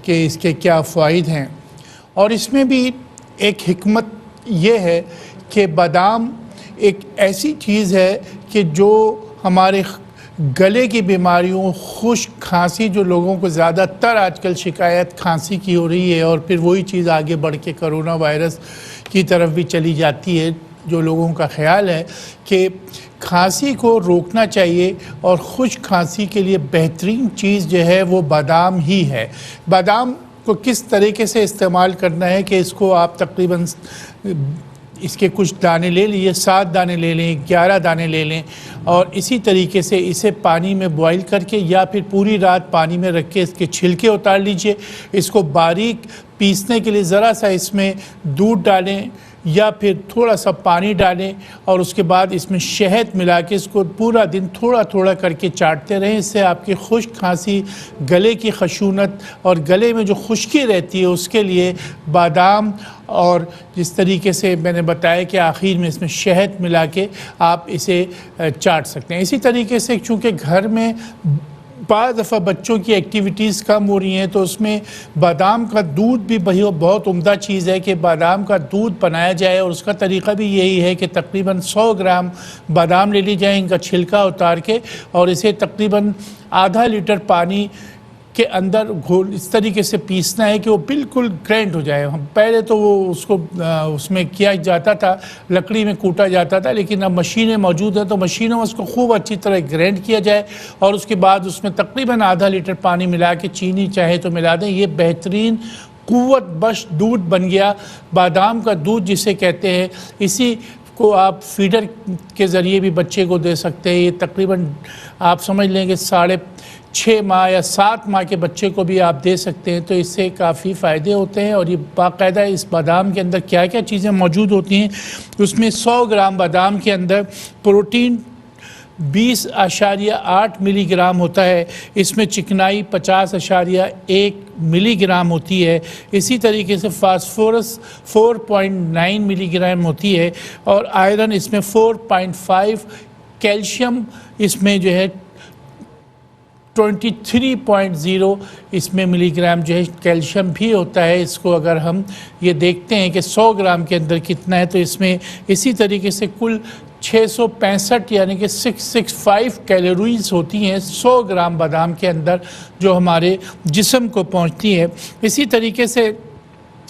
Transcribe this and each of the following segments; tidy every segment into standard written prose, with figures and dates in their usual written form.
کہ اس کے کیا فوائد ہیں، اور اس میں بھی ایک حکمت یہ ہے کہ بادام ایک ایسی چیز ہے کہ جو ہمارے گلے کی بیماریوں، خشک کھانسی، جو لوگوں کو زیادہ تر آج کل شکایت کھانسی کی ہو رہی ہے، اور پھر وہی چیز آگے بڑھ کے کرونا وائرس کی طرف بھی چلی جاتی ہے، جو لوگوں کا خیال ہے کہ کھانسی کو روکنا چاہیے، اور خشک کھانسی کے لیے بہترین چیز جو ہے وہ بادام ہی ہے۔ بادام کو کس طریقے سے استعمال کرنا ہے کہ اس کو آپ تقریباً اس کے کچھ دانے لے لیے، 7 دانے لے لیں، 11 دانے لے لیں، اور اسی طریقے سے اسے پانی میں بوائل کر کے یا پھر پوری رات پانی میں رکھ کے اس کے چھلکے اتار لیجئے۔ اس کو باریک پیسنے کے لیے ذرا سا اس میں دودھ ڈالیں یا پھر تھوڑا سا پانی ڈالیں، اور اس کے بعد اس میں شہد ملا کے اس کو پورا دن تھوڑا تھوڑا کر کے چاٹتے رہیں۔ اس سے آپ کی خشک کھانسی، گلے کی خشونت اور گلے میں جو خشکی رہتی ہے اس کے لیے بادام، اور جس طریقے سے میں نے بتایا کہ آخر میں اس میں شہد ملا کے آپ اسے چاٹ سکتے ہیں۔ اسی طریقے سے چونکہ گھر میں بعض دفعہ بچوں کی ایکٹیویٹیز کم ہو رہی ہیں، تو اس میں بادام کا دودھ بھی بہت عمدہ چیز ہے کہ بادام کا دودھ بنایا جائے، اور اس کا طریقہ بھی یہی ہے کہ تقریباً 100 گرام بادام لے لی جائیں، ان کا چھلکا اتار کے، اور اسے تقریباً آدھا لیٹر پانی کے اندر اس طریقے سے پیسنا ہے کہ وہ بالکل گرینڈ ہو جائے۔ پہلے تو وہ اس میں کیا جاتا تھا، لکڑی میں کوٹا جاتا تھا، لیکن اب مشینیں موجود ہیں تو مشینوں میں اس کو خوب اچھی طرح گرینڈ کیا جائے، اور اس کے بعد اس میں تقریباً آدھا لیٹر پانی ملا کے، چینی چاہے تو ملا دیں۔ یہ بہترین قوت بخش دودھ بن گیا، بادام کا دودھ جسے کہتے ہیں۔ اسی کو آپ فیڈر کے ذریعے بھی بچے کو دے سکتے ہیں۔ یہ تقریباً آپ سمجھ لیں کہ 6.5 ماہ یا 7 ماہ کے بچے کو بھی آپ دے سکتے ہیں، تو اس سے کافی فائدے ہوتے ہیں۔ اور یہ باقاعدہ اس بادام کے اندر کیا کیا چیزیں موجود ہوتی ہیں، اس میں 100 گرام بادام کے اندر پروٹین 20.8 ملی گرام ہوتا ہے، اس میں چکنائی 50.1 ملی گرام ہوتی ہے، اسی طریقے سے فاسفورس 4.9 ملی گرام ہوتی ہے، اور آئرن اس میں 4.5، کیلشیم اس میں جو ہے 23.0 اس میں ملی گرام جو ہے کیلشیم بھی ہوتا ہے۔ اس کو اگر ہم یہ دیکھتے ہیں کہ 100 گرام کے اندر کتنا ہے، تو اس میں اسی طریقے سے کل 665 یعنی کہ 665 کیلوریز ہوتی ہیں 100 گرام بادام کے اندر، جو ہمارے جسم کو پہنچتی ہے۔ اسی طریقے سے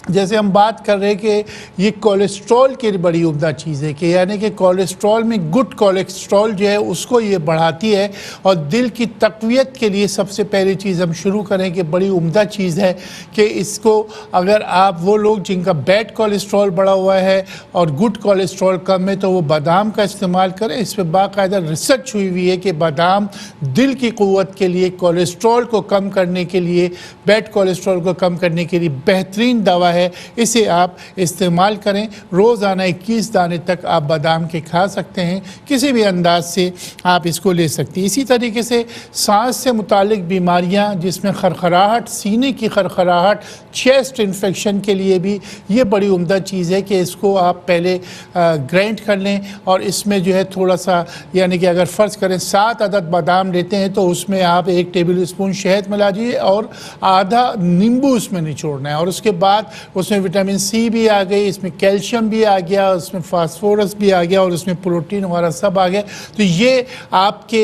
جیسے ہم بات کر رہے ہیں کہ یہ کولیسٹرول کی بڑی عمدہ چیز ہے، کہ یعنی کہ کولیسٹرول میں گڈ کولیسٹرول جو ہے اس کو یہ بڑھاتی ہے، اور دل کی تقویت کے لیے سب سے پہلی چیز ہم شروع کریں کہ بڑی عمدہ چیز ہے کہ اس کو اگر آپ وہ لوگ جن کا بیڈ کولیسٹرول بڑھا ہوا ہے اور گڈ کولیسٹرول کم ہے، تو وہ بادام کا استعمال کریں۔ اس پہ باقاعدہ ریسرچ ہوئی ہوئی ہے کہ بادام دل کی قوت کے لیے، کولیسٹرول کو کم کرنے کے لیے، بیڈ کولیسٹرول کو کم کرنے کے لیے بہترین دوا ہے۔ اسے آپ استعمال کریں، روزانہ 21 دانے تک آپ بادام کے کھا سکتے ہیں، کسی بھی انداز سے آپ اس کو لے سکتے ہیں۔ اسی طریقے سے سانس سے متعلق بیماریاں، جس میں خرخراہٹ، سینے کی خرخراہٹ، چیسٹ انفیکشن کے لیے بھی یہ بڑی عمدہ چیز ہے کہ اس کو آپ پہلے گرائنڈ کر لیں، اور اس میں جو ہے تھوڑا سا، یعنی کہ اگر فرض کریں 7 عدد بادام لیتے ہیں تو اس میں آپ 1 ٹیبل اسپون شہد ملا دیجیے اور آدھا نیمبو اس میں نچوڑنا ہے، اور اس کے بعد اس میں وٹامن سی بھی آ گئی، اس میں کیلشیم بھی آ گیا، اس میں فاسفورس بھی آ گیا، اور اس میں پروٹین وغیرہ سب آ گیا۔ تو یہ آپ کے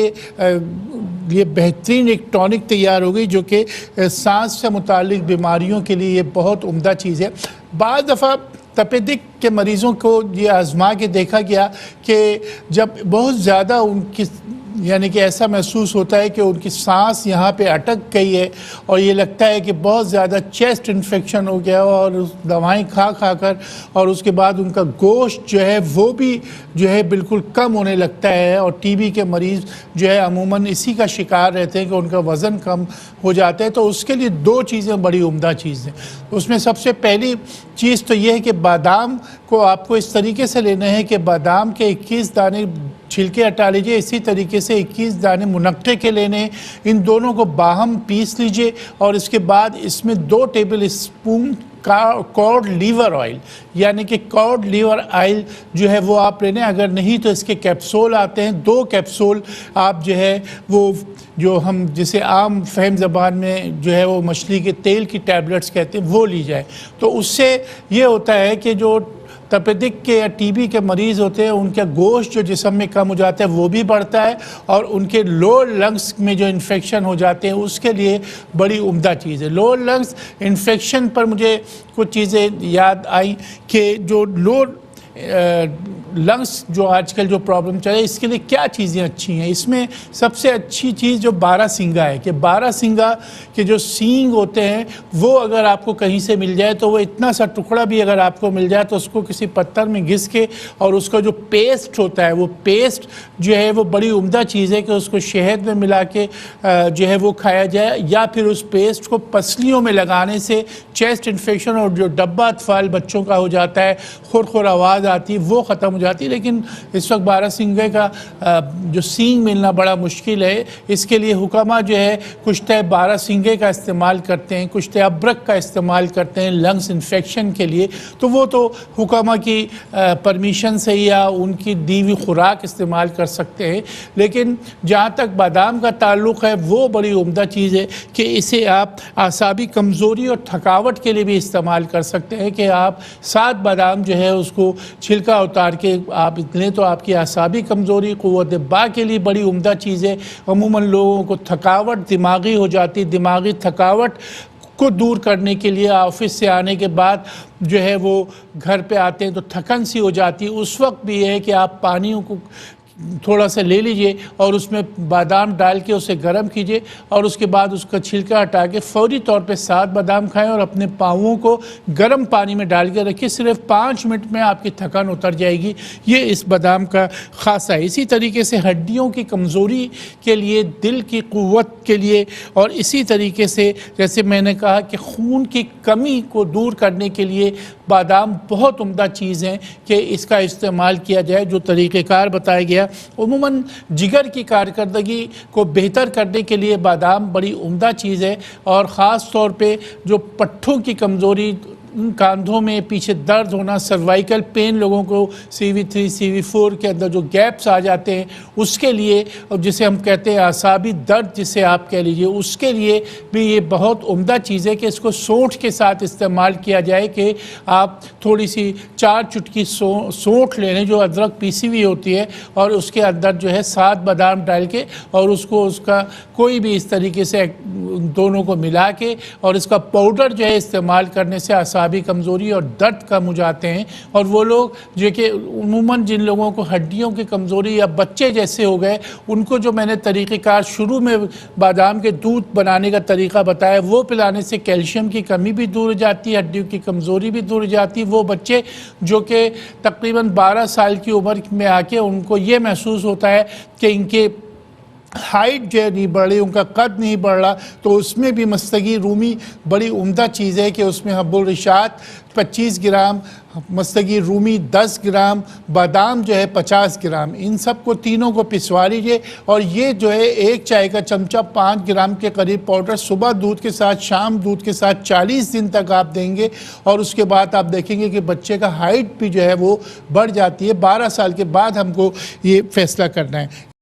یہ بہترین ایک ٹونک تیار ہو گئی، جو کہ سانس سے متعلق بیماریوں کے لیے یہ بہت عمدہ چیز ہے۔ بعض دفعہ تپیدک کے مریضوں کو یہ آزما کے دیکھا گیا کہ جب بہت زیادہ ان کی، یعنی کہ ایسا محسوس ہوتا ہے کہ ان کی سانس یہاں پہ اٹک گئی ہے، اور یہ لگتا ہے کہ بہت زیادہ چیسٹ انفیکشن ہو گیا، اور دوائیں کھا کر، اور اس کے بعد ان کا گوشت جو ہے وہ بھی جو ہے بالکل کم ہونے لگتا ہے، اور ٹی بی کے مریض جو ہے عموماً اسی کا شکار رہتے ہیں کہ ان کا وزن کم ہو جاتا ہے۔ تو اس کے لیے 2 چیزیں بڑی عمدہ چیز ہیں۔ اس میں سب سے پہلی چیز تو یہ ہے کہ بادام کو آپ کو اس طریقے سے لینا ہے کہ بادام کے 21 دانے چھلکے ہٹا لیجئے. اسی طریقے سے 21 دانے منقے کے لینے, ان دونوں کو باہم پیس لیجئے اور اس کے بعد اس میں 2 tablespoon cod liver oil, یعنی کہ کارڈ لیور آئل جو ہے وہ آپ لینے. اگر نہیں تو اس کے کیپسول آتے ہیں, 2 کیپسول آپ جو ہے وہ جو ہم جسے عام فہم زبان میں جو ہے وہ مچھلی کے تیل کی ٹیبلٹس کہتے ہیں وہ لی جائے. تو اس سے یہ ہوتا ہے کہ جو تپیدک کے یا ٹی بی کے مریض ہوتے ہیں ان کا گوشت جو جسم میں کم ہو جاتا ہے وہ بھی بڑھتا ہے, اور ان کے لوور لنگس میں جو انفیکشن ہو جاتے ہیں اس کے لیے بڑی عمدہ چیز ہے. لوور لنگس انفیکشن پر مجھے کچھ چیزیں یاد آئیں کہ جو لوور لنگس جو آج کل جو پرابلم چل رہا ہے اس کے لیے کیا چیزیں اچھی ہیں. اس میں سب سے اچھی چیز جو بارہ سنگا ہے, کہ بارہ سنگا کے جو سینگ ہوتے ہیں وہ اگر آپ کو کہیں سے مل جائے تو وہ اتنا سا ٹکڑا بھی اگر آپ کو مل جائے تو اس کو کسی پتھر میں گھس کے اور اس کا جو پیسٹ ہوتا ہے وہ پیسٹ جو ہے وہ بڑی عمدہ چیز ہے کہ اس کو شہد میں ملا کے جو ہے وہ کھایا جائے, یا پھر اس پیسٹ کو پسلیوں میں لگانے سے چیسٹ انفیکشن اور جو ڈبہ اطفال بچوں کا ہو جاتا ہے, خور آواز آتی ہے, وہ ختم ہو جاتی ہے. لیکن اس وقت بارہ سنگے کا جو سینگ ملنا بڑا مشکل ہے. اس کے لیے حکامہ جو ہے کشتہ بارہ سنگے کا استعمال کرتے ہیں, کشتہ ابرک کا استعمال کرتے ہیں لنگس انفیکشن کے لیے. تو وہ تو حکامہ کی پرمیشن سے یا ان کی دی ہوئی خوراک استعمال کر سکتے ہیں. لیکن جہاں تک بادام کا تعلق ہے وہ بڑی عمدہ چیز ہے کہ اسے آپ اعصابی کمزوری اور تھکاوٹ کے لیے بھی استعمال کر سکتے ہیں, کہ آپ 7 بادام جو ہے اس کو چھلکا اتار کے آپ لیں تو آپ کی اعصابی کمزوری قوت دفاع کے لیے بڑی عمدہ چیز ہے. عموماً لوگوں کو تھکاوٹ دماغی ہو جاتی, دماغی تھکاوٹ کو دور کرنے کے لیے آفس سے آنے کے بعد جو ہے وہ گھر پہ آتے ہیں تو تھکن سی ہو جاتی ہے. اس وقت بھی یہ ہے کہ آپ پانیوں کو تھوڑا سا لے لیجئے اور اس میں بادام ڈال کے اسے گرم کیجئے اور اس کے بعد اس کا چھلکا ہٹا کے فوری طور پہ 7 بادام کھائیں اور اپنے پاؤں کو گرم پانی میں ڈال کے رکھیں. صرف 5 منٹ میں آپ کی تھکن اتر جائے گی. یہ اس بادام کا خاصہ ہے. اسی طریقے سے ہڈیوں کی کمزوری کے لیے, دل کی قوت کے لیے, اور اسی طریقے سے جیسے میں نے کہا کہ خون کی کمی کو دور کرنے کے لیے بادام بہت عمدہ چیز ہیں کہ اس کا استعمال کیا جائے. جو طریقہ کار بتایا گیا, عموماً جگر کی کارکردگی کو بہتر کرنے کے لیے بادام بڑی عمدہ چیز ہے, اور خاص طور پہ جو پٹھوں کی کمزوری, کاندھوں میں پیچھے درد ہونا, سروائیکل پین, لوگوں کو CV3 CV4 کے اندر جو گیپس آ جاتے ہیں اس کے لیے, اور جسے ہم کہتے ہیں اعصابی درد جسے آپ کہہ لیجئے, اس کے لیے بھی یہ بہت عمدہ چیز ہے کہ اس کو سونٹھ کے ساتھ استعمال کیا جائے. کہ آپ تھوڑی سی 4 چٹکی سونٹھ لے لیں جو ادرک پیسی ہوئی ہوتی ہے, اور اس کے اندر جو ہے 7 بادام ڈال کے اور اس کو اس کا کوئی بھی اس طریقے سے دونوں کو ملا کے اور اس کا پاؤڈر جو ہے استعمال کرنے سے اعصابی کمزوری اور درد کم ہو جاتے ہیں. اور وہ لوگ جو کہ عموماً جن لوگوں کو ہڈیوں کی کمزوری یا بچے جیسے ہو گئے, ان کو جو میں نے طریقہ کار شروع میں بادام کے دودھ بنانے کا طریقہ بتایا وہ پلانے سے کیلشیم کی کمی بھی دور ہو جاتی ہے, ہڈیوں کی کمزوری بھی دور ہو جاتی ہے. وہ بچے جو کہ تقریباً 12 سال کی عمر میں آ کے ان کو یہ محسوس ہوتا ہے کہ ان کے ہائٹ جو ہے نہیں بڑھ رہی, ان کا قد نہیں بڑھ رہا, تو اس میں بھی مستگی رومی بڑی عمدہ چیز ہے کہ اس میں حب الرشاد 25 گرام, مستگی رومی 10 گرام, بادام جو ہے 50 گرام, ان سب کو تینوں کو پسوا لیجئے. اور یہ جو ہے 1 چائے کا چمچہ 5 گرام کے قریب پاؤڈر صبح دودھ کے ساتھ, شام دودھ کے ساتھ 40 دن تک آپ دیں گے, اور اس کے بعد آپ دیکھیں گے کہ بچے کا ہائٹ بھی جو ہے وہ بڑھ جاتی ہے. 12 سال کے بعد ہم کو یہ فیصلہ کرنا ہے.